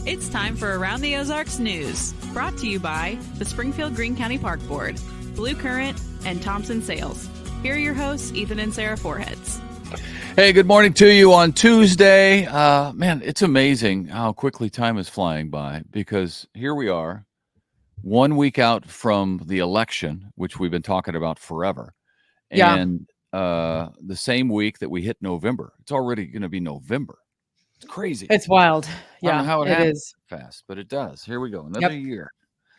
It's time for Around the Ozarks News, brought to you by the Springfield-Greene County Park Board, Blue Current, and Thompson Sales. Here are your hosts, Ethan and Sarah Foreheads. Hey, good morning to you on Tuesday. Man, it's amazing how quickly time is flying by, because here we are, 1 week out from the election, which we've been talking about forever. And the same week that we hit November. It's already going to be November. It's crazy. It's wild. I don't know how it happens is fast, but it does. Here we go. Another year.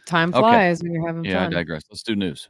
Time flies when you're having fun. Yeah, I digress. Let's do news.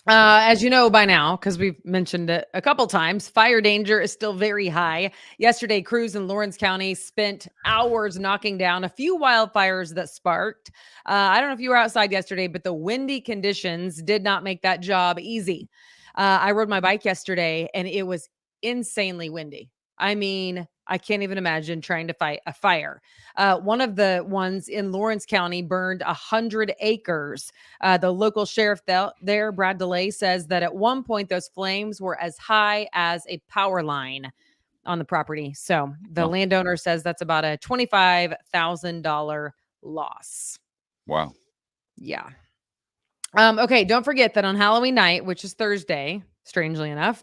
As you know by now, because we've mentioned it a couple times, fire danger is still very high. Yesterday, crews in Lawrence County spent hours knocking down a few wildfires that sparked. I don't know if you were outside yesterday, but the windy conditions did not make that job easy. I rode my bike yesterday, and it was insanely windy. I mean, I can't even imagine trying to fight a fire. One of the ones in Lawrence County burned 100 acres. The local sheriff there, Brad DeLay, says that at one point those flames were as high as a power line on the property. So the landowner says that's about a $25,000 loss. Wow. Yeah. Okay, don't forget that on Halloween night, which is Thursday, strangely enough,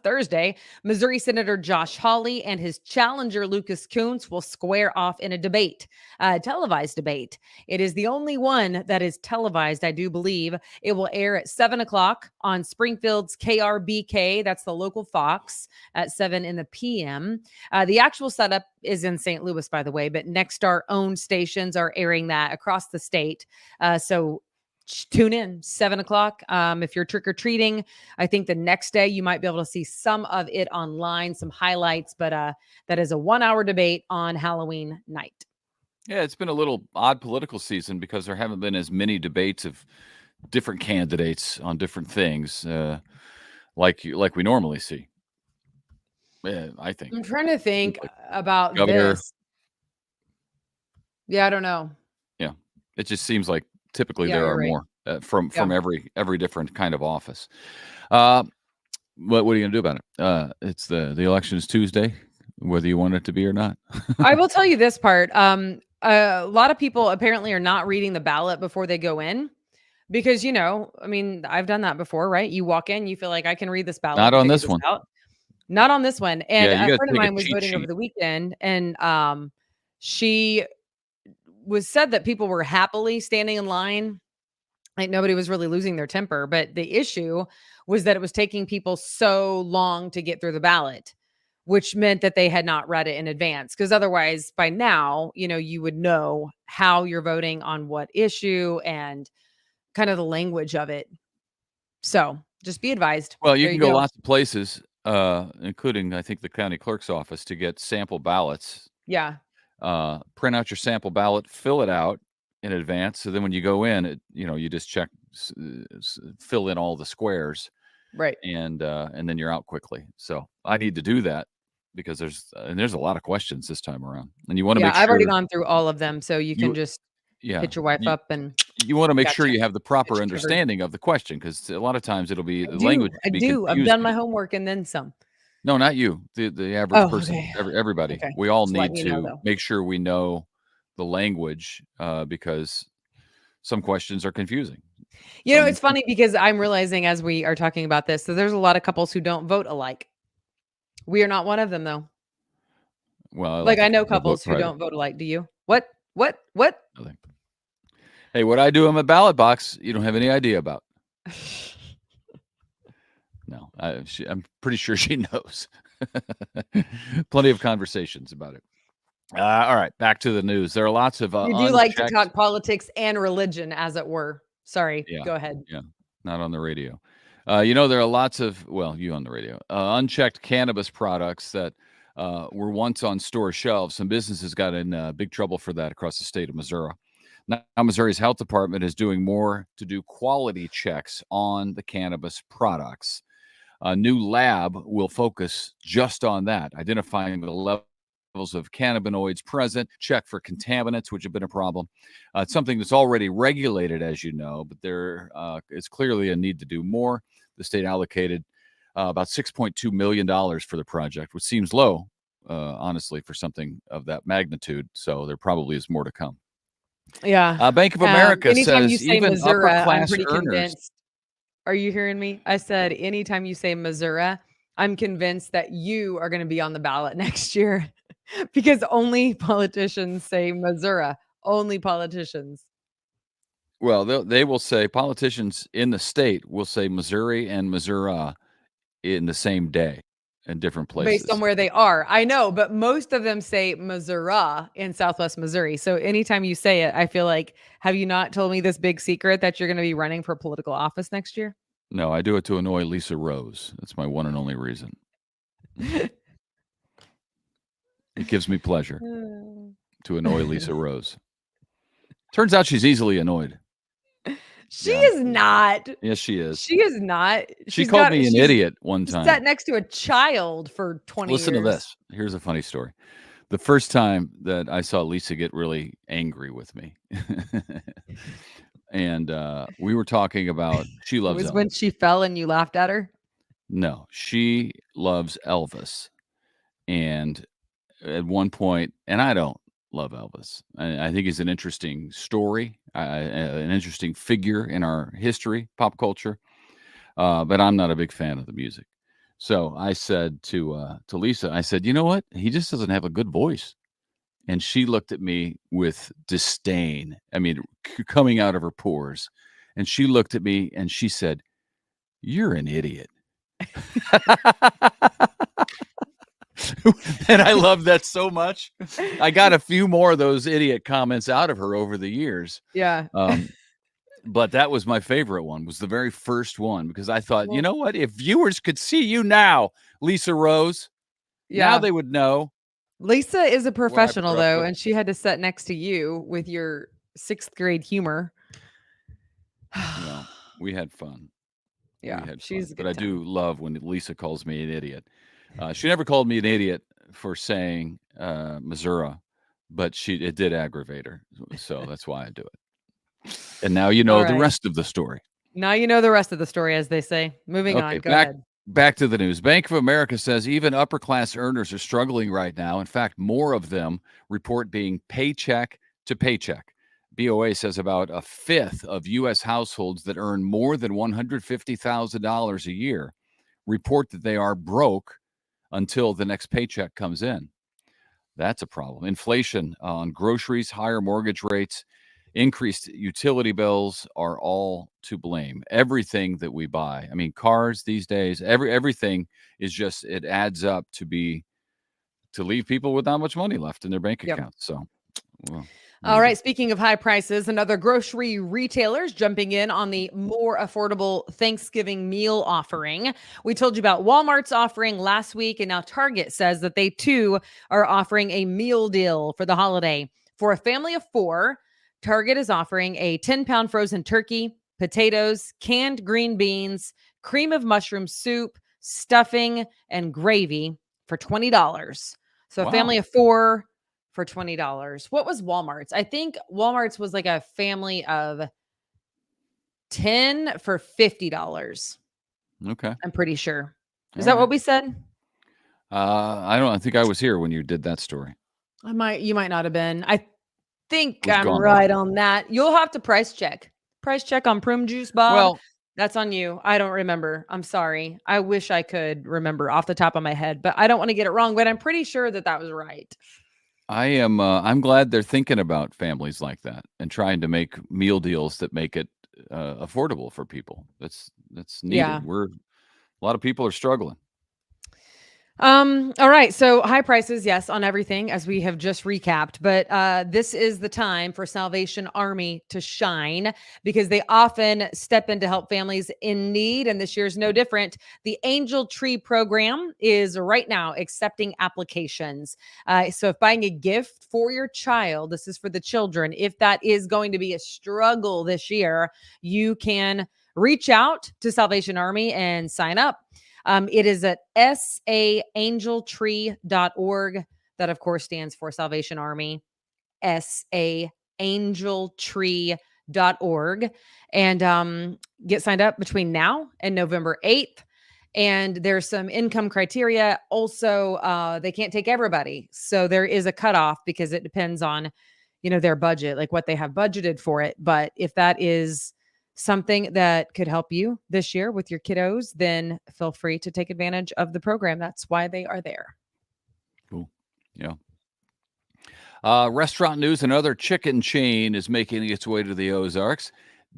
Missouri Senator Josh Hawley and his challenger Lucas Kunce will square off in a debate, a televised debate. It is the only one that is televised, I do believe. It will air at 7 o'clock on Springfield's KRBK. That's the local Fox at 7 p.m. The actual setup is in St. Louis, by the way, but Nexstar-owned stations are airing that across the state. So tune in 7 o'clock. If you're trick-or-treating, I think the next day you might be able to see some of it online, some highlights, but that is a 1-hour debate on Halloween night. Yeah, it's been a little odd political season because there haven't been as many debates of different candidates on different things like we normally see. Yeah, I think. I'm trying to think about Governor. this. Yeah, I don't know. Yeah, it just seems like typically Yeah, there are you're more from every different kind of office. What are you going to do about it? It's the election is Tuesday, whether you want it to be or not. I will tell you this part. A lot of people apparently are not reading the ballot before they go in because, I mean, I've done that before, right? You walk in, you feel like I can read this ballot. Not on this one. Not on this one. And Yeah, a friend of mine was voting over the weekend, and she said that people were happily standing in line. Like nobody was really losing their temper. But the issue was that it was taking people so long to get through the ballot, which meant that they had not read it in advance. Because otherwise, by now, you would know how you're voting on what issue and kind of the language of it. So just be advised. Well, you can go lots of places, including, I think, the county clerk's office to get sample ballots. Yeah. Print out your sample ballot, fill it out in advance. So then when you go in, you just check, fill in all the squares. Right. And then you're out quickly. So I need to do that because there's a lot of questions this time around. And you want to make sure. I've already gone through all of them. So you can just hit your wife up and. You want to make sure you have the proper understanding of the question, because a lot of times it'll be the language. I do. I've done my homework and then some. No, not you. The average person. Okay. Everybody. Okay. We all need to make sure we know the language because some questions are confusing. It's funny because I'm realizing as we are talking about this, so there's a lot of couples who don't vote alike. We are not one of them, though. Well, I know couples who don't vote alike. Do you? What? Nothing. Hey, what I do in my ballot box, you don't have any idea about. No, I'm pretty sure she knows. Plenty of conversations about it. All right, back to the news. There are lots of you do like to talk politics and religion, as it were. Sorry, go ahead. Yeah, not on the radio. There are lots of, you on the radio, unchecked cannabis products that were once on store shelves. Some businesses got in big trouble for that across the state of Missouri. Now, Missouri's health department is doing more to do quality checks on the cannabis products. A new lab will focus just on that, identifying the levels of cannabinoids present, check for contaminants, which have been a problem. It's something that's already regulated, as you know, but there is clearly a need to do more. The state allocated about $6.2 million for the project, which seems low honestly, for something of that magnitude. So there probably is more to come. Yeah. Bank of America Anytime you says say even Missouri, upper I'm class pretty earners. convinced. Are you hearing me? I said, anytime you say Missouri, I'm convinced that you are going to be on the ballot next year because only politicians say Missouri. Only politicians. Well, they will say politicians in the state will say Missouri and Missouri in the same day in different Based on places. where they are. I know, but most of them say Missouri in Southwest Missouri. So anytime you say it, I feel like, have you not told me this big secret that you're going to be running for political office next year? No, I do it to annoy Lisa Rose. That's my one and only reason. It gives me pleasure to annoy Lisa Rose. Turns out she's easily annoyed. She is not. Yes, she is. She is not. She called me an idiot one time. Sat next to a child for 20 Listen years. to this. Here's a funny story. The first time that I saw Lisa get really angry with me, and we were talking about she It loves was Elvis. when she fell and you laughed at her. No, she loves Elvis. And at one point, and I don't love Elvis. I think he's an interesting story, an interesting figure in our history, pop culture. But I'm not a big fan of the music. So I said to Lisa, I said, you know what? He just doesn't have a good voice. And she looked at me with disdain. I mean, coming out of her pores. And she looked at me and she said, "You're an idiot." And I love that so much. I got a few more of those idiot comments out of her over the years. Yeah. But that was my favorite one, was the very first one, because I thought, you know what? If viewers could see you now, Lisa Rose, now they would know. Lisa is a professional, grew up though, with. and she had to sit next to you with your 6th grade humor. Well, we had fun. Yeah, We had she's fun. a But good I time. do love when Lisa calls me an idiot. She never called me an idiot for saying Missouri, but it did aggravate her. So that's why I do it. And now you know the rest of the story. Now you know the rest of the story, as they say. Moving on. Go ahead. Back to the news. Bank of America says even upper class earners are struggling right now. In fact, more of them report being paycheck to paycheck. BOA says about a fifth of U.S. households that earn more than $150,000 a year report that they are broke until the next paycheck comes in. That's a problem. Inflation on groceries, higher mortgage rates, increased utility bills are all to blame. Everything that we buy, I mean, cars these days, everything is just, it adds up to leave people with not much money left in their bank accounts. So, well. All right. Speaking of high prices, another grocery retailer's jumping in on the more affordable Thanksgiving meal offering. We told you about Walmart's offering last week, and now Target says that they too are offering a meal deal for the holiday. For a family of 4, Target is offering a 10-pound frozen turkey, potatoes, canned green beans, cream of mushroom soup, stuffing, and gravy for $20. So a family of 4 for $20. What was Walmart's? I think Walmart's was like a family of 10 for $50. Okay. I'm pretty sure. Is that what we said? I think I was here when you did that story. You might not have been. I think I'm right on that. You'll have to price check on Prune Juice, Bob. Well, that's on you. I don't remember. I'm sorry. I wish I could remember off the top of my head, but I don't want to get it wrong, but I'm pretty sure that was right. I'm glad they're thinking about families like that and trying to make meal deals that make it affordable for people. That's needed. Yeah. A lot of people are struggling. All right. So high prices, yes, on everything, as we have just recapped. But this is the time for Salvation Army to shine, because they often step in to help families in need. And this year's no different. The Angel Tree program is right now accepting applications. So if buying a gift for your child, this is for the children, if that is going to be a struggle this year, you can reach out to Salvation Army and sign up. It is at saangeltree.org. That, of course, stands for Salvation Army. saangeltree.org. And get signed up between now and November 8th. And there's some income criteria. Also, they can't take everybody. So there is a cutoff because it depends on, their budget, like what they have budgeted for it. But if that is something that could help you this year with your kiddos, then feel free to take advantage of the program. That's why they are there. Cool. Yeah. Restaurant news: another chicken chain is making its way to the Ozarks.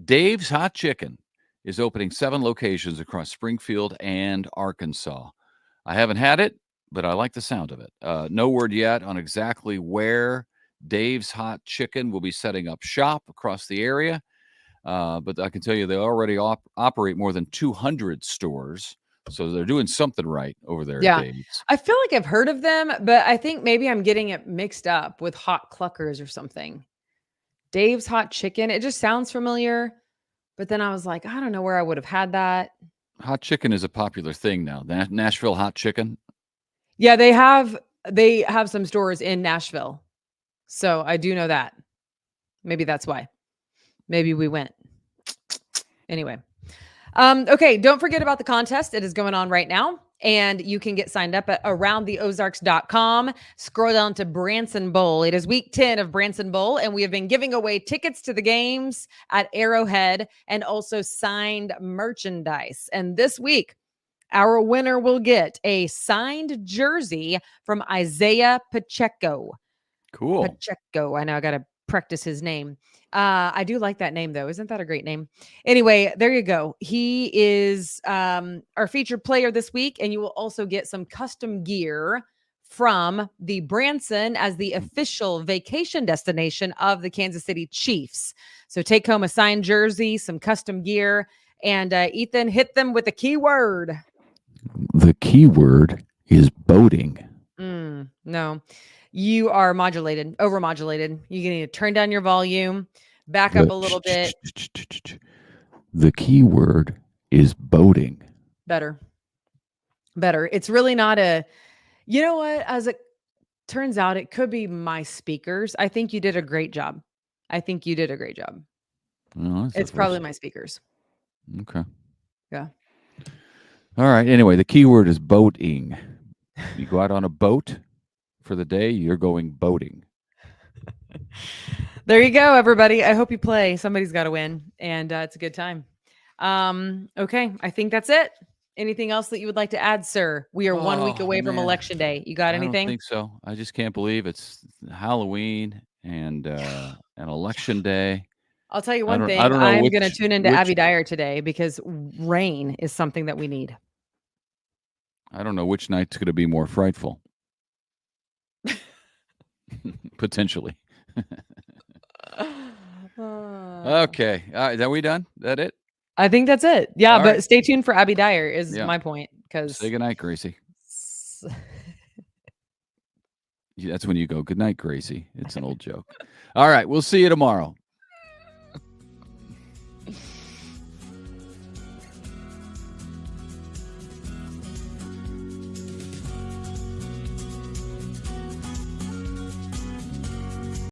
Dave's Hot Chicken is opening 7 locations across Springfield and Arkansas. I haven't had it, but I like the sound of it. No word yet on exactly where Dave's Hot Chicken will be setting up shop across the area. But I can tell you they already operate more than 200 stores. So they're doing something right over there at Dave's. I feel like I've heard of them, but I think maybe I'm getting it mixed up with Hot Cluckers or something. Dave's Hot Chicken. It just sounds familiar. But then I was like, I don't know where I would have had that. Hot chicken is a popular thing now. Nashville Hot Chicken. Yeah, they have some stores in Nashville. So I do know that. Maybe that's why. Maybe we went. Anyway. Okay, don't forget about the contest. It is going on right now. And you can get signed up at aroundtheozarks.com. Scroll down to Branson Bowl. It is week 10 of Branson Bowl, and we have been giving away tickets to the games at Arrowhead and also signed merchandise. And this week, our winner will get a signed jersey from Isaiah Pacheco. Cool. Pacheco. I know I got to practice his name. I do like that name, though. Isn't that a great name? Anyway, there you go. He is our featured player this week, and you will also get some custom gear from the Branson as the official vacation destination of the Kansas City Chiefs. So take home a signed jersey, some custom gear, and Ethan, hit them with the keyword. The keyword is boating. No. You are overmodulated. You need to turn down your volume, back up a little bit. The keyword is boating. Better. It's really not you know what? As it turns out, it could be my speakers. I think you did a great job. Well, it's probably my speakers. Okay. Yeah. All right. Anyway, the keyword is boating. You go out on a boat for the day, you're going boating. There you go, everybody. I hope you play. Somebody's got to win, and it's a good time. Okay, I think that's it. Anything else that you would like to add, sir? We are 1 week away from Election Day. You got anything? I don't think so. I just can't believe it's Halloween and an Election Day. I'll tell you one thing. I'm going to tune into Abby Dyer today because rain is something that we need. I don't know which night's going to be more frightful. Potentially. Okay. All right. Are we done? That it? I think that's it. Yeah, all but right. Stay tuned for Abby Dyer is my point. Say goodnight, Gracie. That's when you go, good night, Gracie. It's an old joke. All right. We'll see you tomorrow.